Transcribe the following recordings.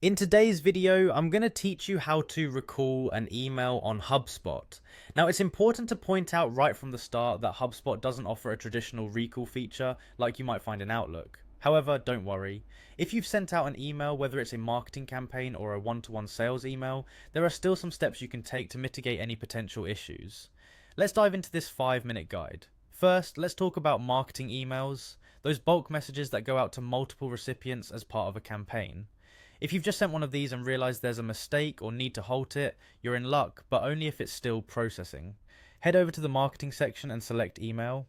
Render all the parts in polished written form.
In today's video, I'm going to teach you how to recall an email on Hubspot. Now, it's important to point out right from the start that Hubspot doesn't offer a traditional recall feature like you might find in Outlook. However, don't worry. If you've sent out an email, whether it's a marketing campaign or a one-to-one sales email, there are still some steps you can take to mitigate any potential issues. Let's dive into this 5-minute guide. First, let's talk about marketing emails, those bulk messages that go out to multiple recipients as part of a campaign. If you've just sent one of these and realized there's a mistake or need to halt it, you're in luck, but only if it's still processing. Head over to the marketing section and select email.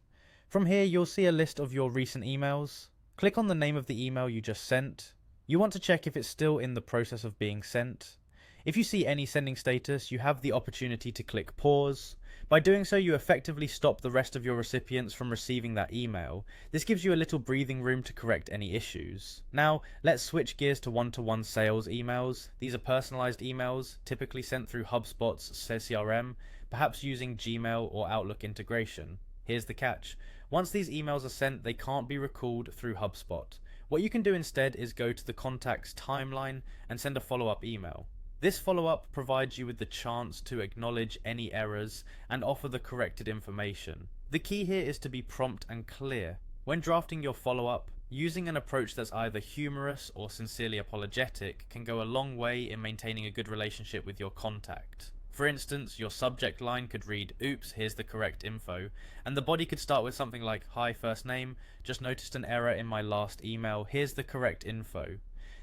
From here, you'll see a list of your recent emails. Click on the name of the email you just sent. You want to check if it's still in the process of being sent. If you see any sending status, you have the opportunity to click pause. By doing so, you effectively stop the rest of your recipients from receiving that email. This gives you a little breathing room to correct any issues. Now, let's switch gears to one-to-one sales emails. These are personalized emails, typically sent through HubSpot's CRM, perhaps using Gmail or Outlook integration. Here's the catch. Once these emails are sent, they can't be recalled through HubSpot. What you can do instead is go to the contact's timeline and send a follow-up email. This follow-up provides you with the chance to acknowledge any errors and offer the corrected information. The key here is to be prompt and clear. When drafting your follow-up, using an approach that's either humorous or sincerely apologetic can go a long way in maintaining a good relationship with your contact. For instance, your subject line could read, "Oops, here's the correct info," and the body could start with something like, "Hi, first name, just noticed an error in my last email, here's the correct info."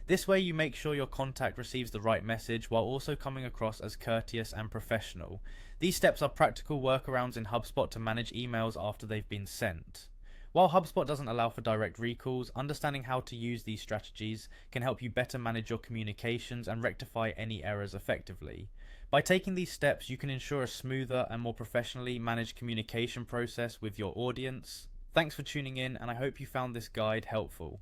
This way you make sure your contact receives the right message while also coming across as courteous and professional. These steps are practical workarounds in HubSpot to manage emails after they've been sent. While HubSpot doesn't allow for direct recalls, understanding how to use these strategies can help you better manage your communications and rectify any errors effectively. By taking these steps, you can ensure a smoother and more professionally managed communication process with your audience. Thanks for tuning in, and I hope you found this guide helpful.